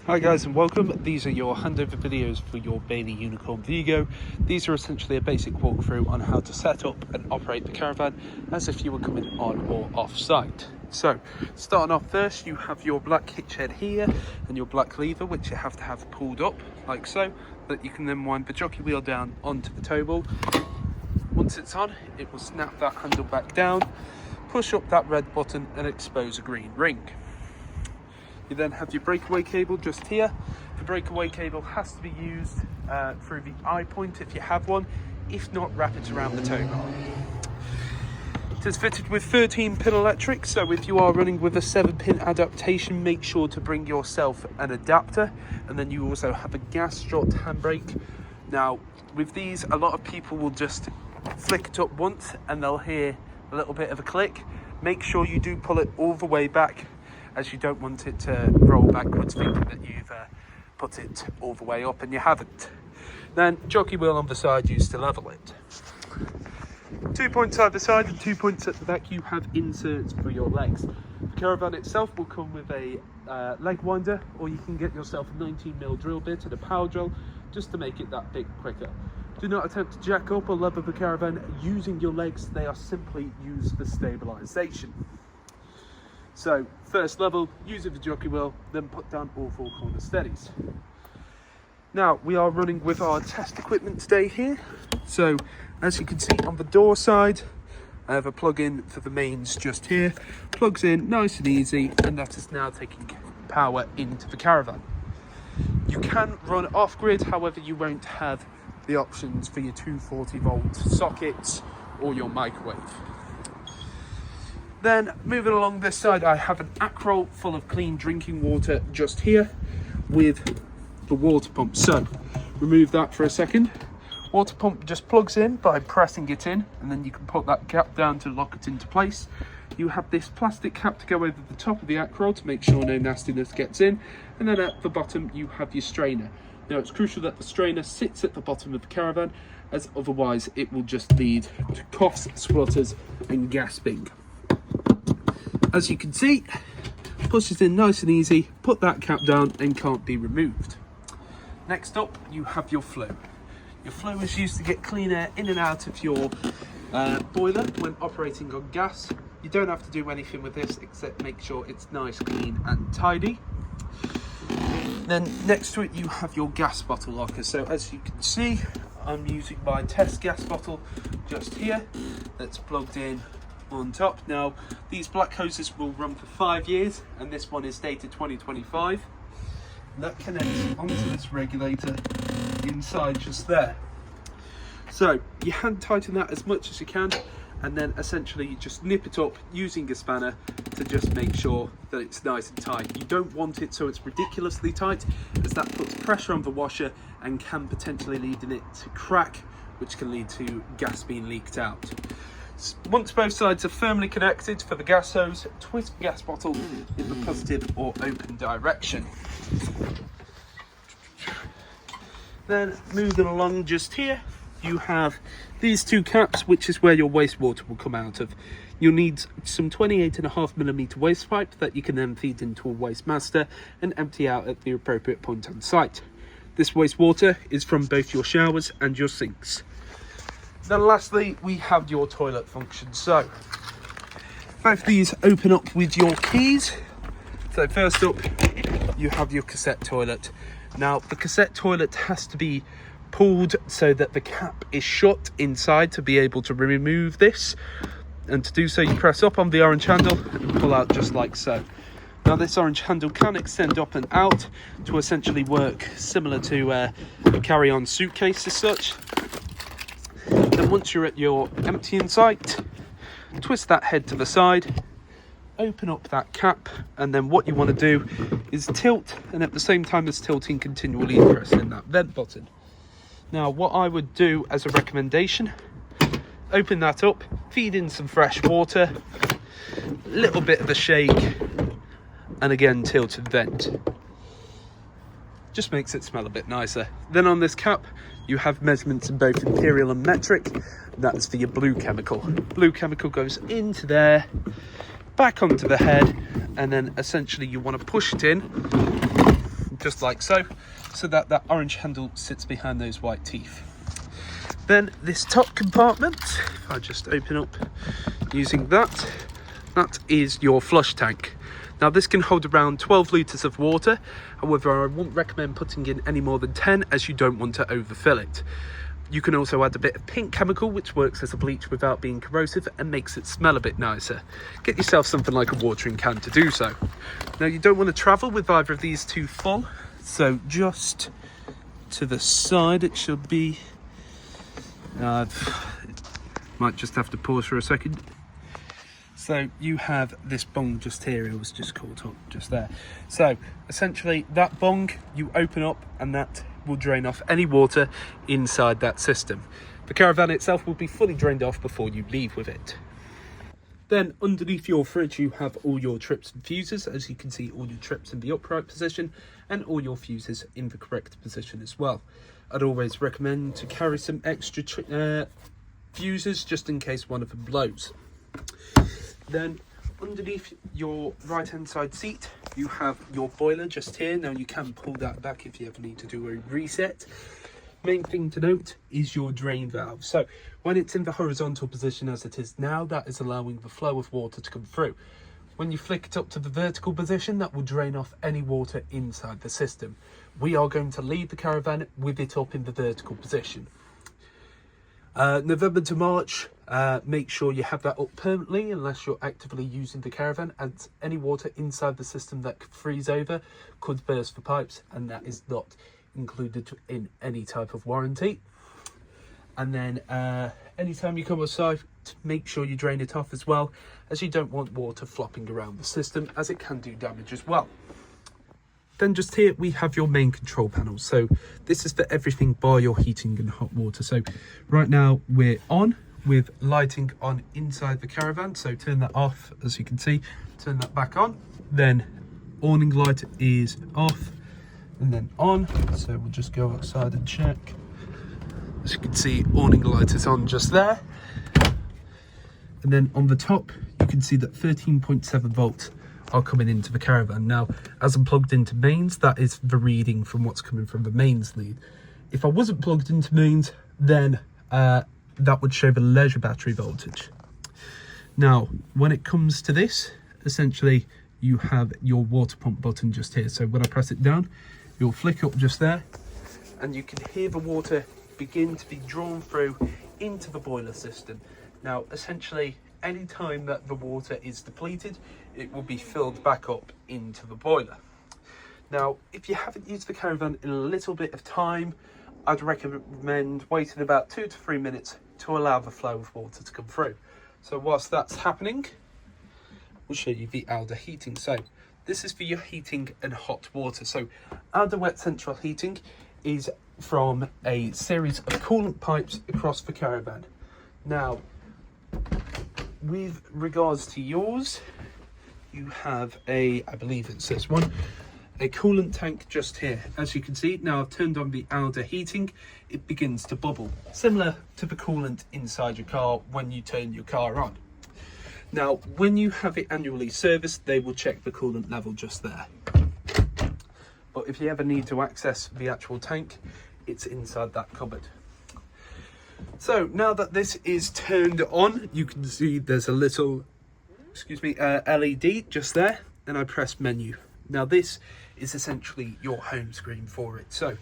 Hi guys and welcome. These are your handover videos for your Bailey Unicorn Vigo. These are essentially a basic walkthrough on how to set up and operate the caravan as if you were coming on or off site. So starting off first, you have your black hitch head here and your black lever, which you have to have pulled up like so, that you can then wind the jockey wheel down onto the tow ball. Once it's on, it will snap that handle back down, push up that red button and expose a green ring. You then have your breakaway cable just here. The breakaway cable has to be used through the eye point if you have one. If not, wrap it around the tow bar. It is fitted with 13-pin electric, so if you are running with a 7-pin adaptation, make sure to bring yourself an adapter. And then you also have a gas strut handbrake. Now, with these, a lot of people will just flick it up once and they'll hear a little bit of a click. Make sure you do pull it all the way back, as you don't want it to roll backwards thinking that you've put it all the way up and you haven't. Then jockey wheel on the side used to level it. 2 points either side and 2 points at the back. You have inserts for your legs. The caravan itself will come with a leg winder, or you can get yourself a 19mm drill bit and a power drill just to make it that bit quicker. Do not attempt to jack up or level the caravan using your legs. They are simply used for stabilisation. So first level, using the jockey wheel, then put down all 4 corner steadies. Now we are running with our test equipment today here. So as you can see on the door side, I have a plug-in for the mains just here. Plugs in nice and easy, and that is now taking power into the caravan. You can run off-grid, however you won't have the options for your 240-volt sockets or your microwave. Then moving along this side, I have an acroll full of clean drinking water just here with the water pump. So remove that for a second. Water pump just plugs in by pressing it in, and then you can put that cap down to lock it into place. You have this plastic cap to go over the top of the acroll to make sure no nastiness gets in, and then at the bottom you have your strainer. Now it's crucial that the strainer sits at the bottom of the caravan, as otherwise it will just lead to coughs, splutters and gasping. As you can see, pushes in nice and easy, put that cap down and can't be removed. Next up, you have your flue. Your flue is used to get clean air in and out of your boiler when operating on gas. You don't have to do anything with this except make sure it's nice, clean and tidy. Then next to it you have your gas bottle locker. So as you can see, I'm using my test gas bottle just here that's plugged in on top. Now these black hoses will run for 5 years and this one is dated 2025. And that connects onto this regulator inside just there. So you hand tighten that as much as you can, and then essentially you just nip it up using a spanner to just make sure that it's nice and tight. You don't want it so it's ridiculously tight, as that puts pressure on the washer and can potentially lead in it to crack, which can lead to gas being leaked out. Once both sides are firmly connected for the gas hose, twist the gas bottle in the positive or open direction. Then moving along just here, you have these 2 caps, which is where your wastewater will come out of. You'll need some 28.5mm waste pipe that you can then feed into a waste master and empty out at the appropriate point on site. This wastewater is from both your showers and your sinks. Then lastly, we have your toilet function. So both these open up with your keys. So first up, you have your cassette toilet. Now the cassette toilet has to be pulled so that the cap is shut inside to be able to remove this. And to do so, you press up on the orange handle and pull out just like so. Now this orange handle can extend up and out to essentially work similar to a carry-on suitcase as such. Then once you're at your emptying site, twist that head to the side, open up that cap, and then what you want to do is tilt, and at the same time as tilting, continually pressing that vent button. Now what I would do as a recommendation, open that up, feed in some fresh water, a little bit of a shake, and again tilt and vent. Just makes it smell a bit nicer. Then on this cap you have measurements in both imperial and metric. That's for your blue chemical. Blue chemical goes into there, back onto the head, and then essentially you want to push it in just like so, so that that orange handle sits behind those white teeth. Then this top compartment, if I just open up using that, that is your flush tank. Now this can hold around 12 litres of water, however I wouldn't recommend putting in any more than 10 as you don't want to overfill it. You can also add a bit of pink chemical which works as a bleach without being corrosive and makes it smell a bit nicer. Get yourself something like a watering can to do so. Now you don't want to travel with either of these too full, so just to the side it should be. Might just have to pause for a second. So you have this bung just here, it was just caught up just there. So essentially that bung you open up and that will drain off any water inside that system. The caravan itself will be fully drained off before you leave with it. Then underneath your fridge you have all your trips and fuses. As you can see, all your trips in the upright position and all your fuses in the correct position as well. I'd always recommend to carry some extra fuses just in case one of them blows. Then underneath your right hand side seat you have your boiler just here. Now you can pull that back if you ever need to do a reset. Main thing to note is your drain valve. So when it's in the horizontal position as it is now, that is allowing the flow of water to come through. When you flick it up to the vertical position, that will drain off any water inside the system. We are going to leave the caravan with it up in the vertical position. November to March, make sure you have that up permanently unless you're actively using the caravan, as any water inside the system that could freeze over could burst the pipes, and that is not included in any type of warranty. And then anytime you come outside, make sure you drain it off as well, as you don't want water flopping around the system as it can do damage as well. Then just here we have your main control panel. So this is for everything bar your heating and hot water. So right now we're on with lighting on inside the caravan. So turn that off, as you can see, turn that back on. Then awning light is off and then on. So we'll just go outside and check. As you can see, awning light is on just there. And then on the top, you can see that 13.7 volts are coming into the caravan. Now, as I'm plugged into mains, that is the reading from what's coming from the mains lead. If I wasn't plugged into mains, then that would show the leisure battery voltage. Now, when it comes to this, essentially, you have your water pump button just here. So when I press it down, you'll flick up just there, and you can hear the water begin to be drawn through into the boiler system. Now, essentially, any time that the water is depleted, it will be filled back up into the boiler. Now, if you haven't used the caravan in a little bit of time, I'd recommend waiting about 2 to 3 minutes to allow the flow of water to come through. So whilst that's happening, we'll show you the Alder heating. So this is for your heating and hot water. So Alder Wet Central Heating is from a series of coolant pipes across the caravan. Now, with regards to yours, you have I believe it's this one, a coolant tank just here. As you can see, now I've turned on the Alder heating, it begins to bubble, similar to the coolant inside your car when you turn your car on. Now, when you have it annually serviced, they will check the coolant level just there. But if you ever need to access the actual tank, it's inside that cupboard. So now that this is turned on, you can see there's a little, LED just there, and I press menu. Now this is essentially your home screen for it. So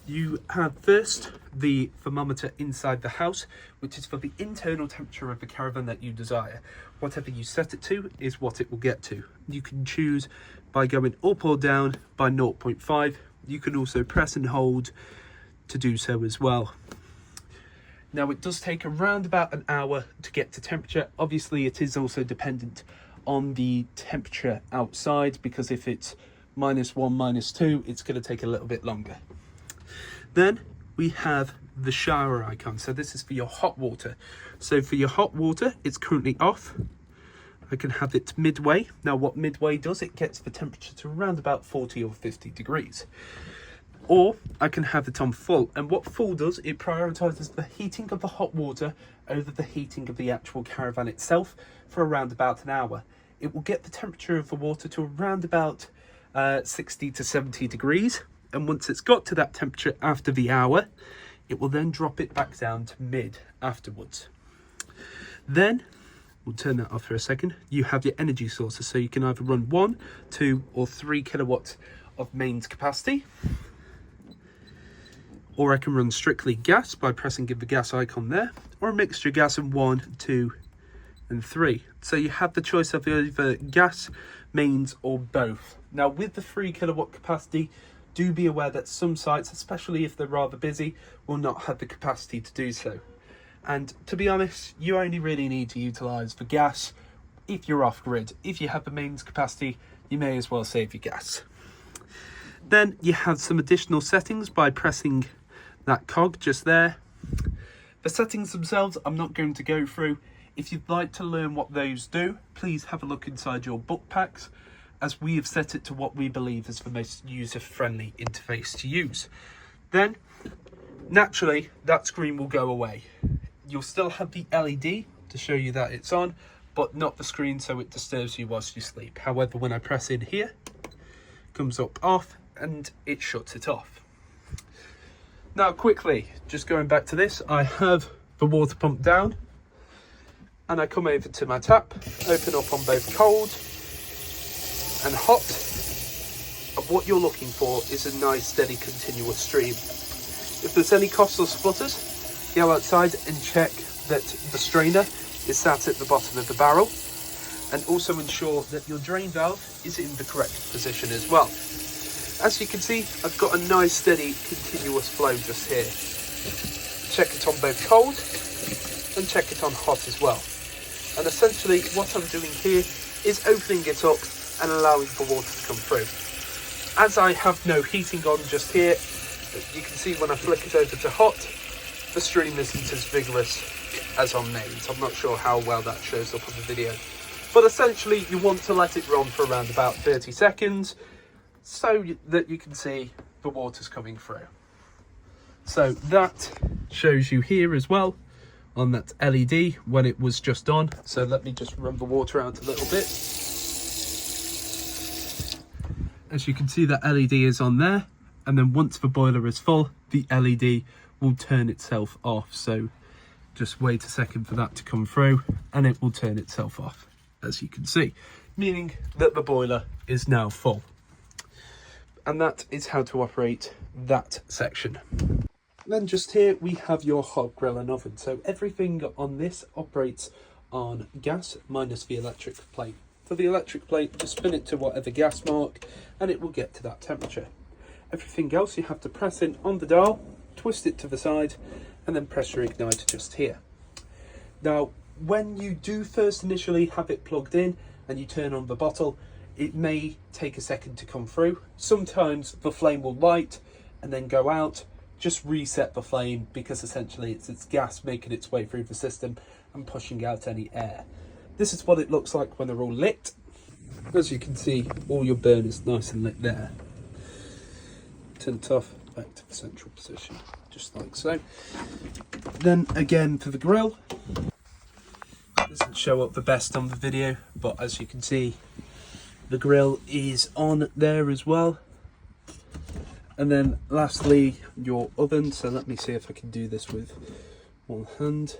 you have first the thermometer inside the house, which is for the internal temperature of the caravan that you desire. Whatever you set it to is what it will get to. You can choose by going up or down by 0.5. You can also press and hold to do so as well. Now, it does take around about an hour to get to temperature. Obviously, it is also dependent on the temperature outside, because if it's -1, -2, it's going to take a little bit longer. Then we have the shower icon. So this is for your hot water. So for your hot water, it's currently off. I can have it midway. Now, what midway does, it gets the temperature to around about 40 or 50 degrees. Or I can have it on full, and what full does, it prioritizes the heating of the hot water over the heating of the actual caravan itself for around about an hour. It will get the temperature of the water to around about 60 to 70 degrees. And once it's got to that temperature after the hour, it will then drop it back down to mid afterwards. Then, we'll turn that off for a second. You have your energy sources, so you can either run 1, 2 or 3 kilowatts of mains capacity. Or I can run strictly gas by pressing the gas icon there, or a mixture of gas in 1, 2 and 3. So you have the choice of either gas, mains or both. Now with the 3 kilowatt capacity, do be aware that some sites, especially if they're rather busy, will not have the capacity to do so. And to be honest, you only really need to utilise the gas if you're off grid. If you have the mains capacity, you may as well save your gas. Then you have some additional settings by pressing that cog just there. The settings themselves I'm not going to go through. If you'd like to learn what those do, please have a look inside your book packs, as we have set it to what we believe is the most user-friendly interface to use. Then, naturally, that screen will go away. You'll still have the LED to show you that it's on, but not the screen, so it disturbs you whilst you sleep. However, when I press in here, it comes up off and it shuts it off. Now quickly, just going back to this, I have the water pump down and I come over to my tap, open up on both cold and hot. And what you're looking for is a nice steady continuous stream. If there's any coughs or splutters, go outside and check that the strainer is sat at the bottom of the barrel, and also ensure that your drain valve is in the correct position as well. As you can see, I've got a nice steady continuous flow just here. Check it on both cold and check it on hot as well. And essentially what I'm doing here is opening it up and allowing the water to come through. As I have no heating on just here, you can see when I flick it over to hot, the stream isn't as vigorous as on mains. I'm not sure how well that shows up on the video. But essentially you want to let it run for around about 30 seconds so that you can see the water's coming through. So that shows you here as well on that LED when it was just on. So let me just run the water out a little bit. As you can see, that LED is on there, and then once the boiler is full, the LED will turn itself off. So just wait a second for that to come through and it will turn itself off, as you can see, meaning that the boiler is now full. And that is how to operate that section. Then just here we have your hot grill and oven. So everything on this operates on gas minus the electric plate. For the electric plate, just spin it to whatever gas mark and it will get to that temperature. Everything else you have to press in on the dial, twist it to the side, and then press your igniter just here. Now, when you do first initially have it plugged in and you turn on the bottle, it may take a second to come through. Sometimes the flame will light and then go out. Just reset the flame, because essentially it's gas making its way through the system and pushing out any air. This is what it looks like when they're all lit. As you can see, all your burners nice and lit there. Turn it off, back to the central position, just like so. Then again for the grill, doesn't show up the best on the video, but as you can see, the grill is on there as well. And then lastly, your oven. So let me see if I can do this with one hand.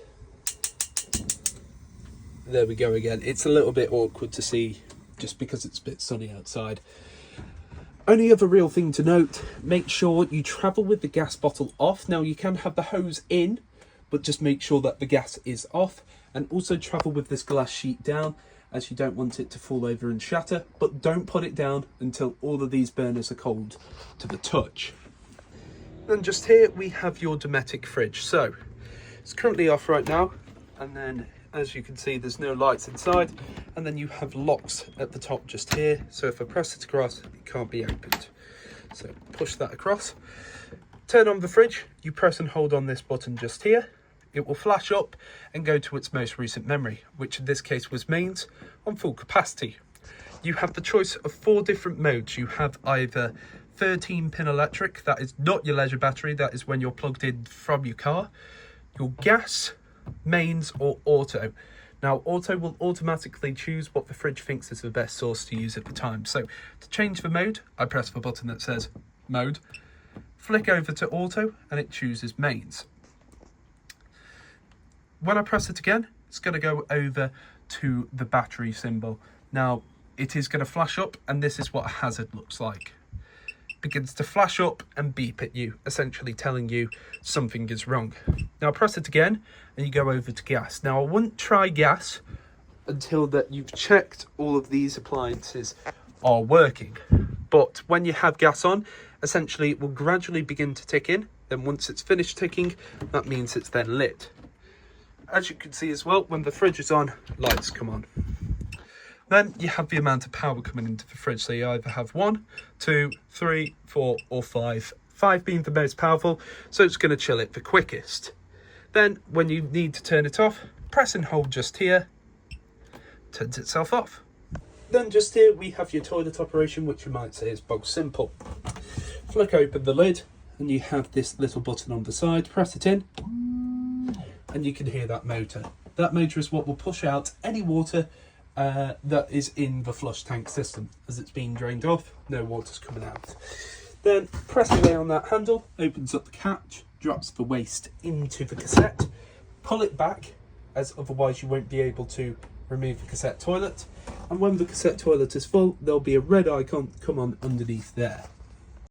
There we go again. It's a little bit awkward to see just because it's a bit sunny outside. Only other real thing to note, make sure you travel with the gas bottle off. Now you can have the hose in, but just make sure that the gas is off, and also travel with this glass sheet down, as you don't want it to fall over and shatter, but don't put it down until all of these burners are cold to the touch. Then just here we have your Dometic fridge. So it's currently off right now, and then as you can see there's no lights inside, and then you have locks at the top just here, so if I press it across it can't be opened. So push that across, turn on the fridge, you press and hold on this button just here. It will flash up and go to its most recent memory, which in this case was mains on full capacity. You have the choice of 4 different modes. You have either 13-pin electric, that is not your leisure battery, that is when you're plugged in from your car, your gas, mains or auto. Now, auto will automatically choose what the fridge thinks is the best source to use at the time. So to change the mode, I press the button that says mode, flick over to auto, and it chooses mains. When I press it again, it's going to go over to the battery symbol. Now, it is going to flash up, and this is what a hazard looks like. It begins to flash up and beep at you, essentially telling you something is wrong. Now, press it again, and you go over to gas. Now, I wouldn't try gas until that you've checked all of these appliances are working. But when you have gas on, essentially it will gradually begin to tick in. Then once it's finished ticking, that means it's then lit. As you can see as well, when the fridge is on, lights come on. Then you have the amount of power coming into the fridge. So you either have 1, 2, 3, 4 or 5. 5 being the most powerful, so it's going to chill it the quickest. Then when you need to turn it off, press and hold just here, turns itself off. Then just here we have your toilet operation, which you might say is bog simple. Flick open the lid and you have this little button on the side, press it in and you can hear that motor. That motor is what will push out any water that is in the flush tank system. As it's being drained off, no water's coming out. Then press away on that handle, opens up the catch, drops the waste into the cassette, pull it back, as otherwise you won't be able to remove the cassette toilet. And when the cassette toilet is full, there'll be a red icon come on underneath there.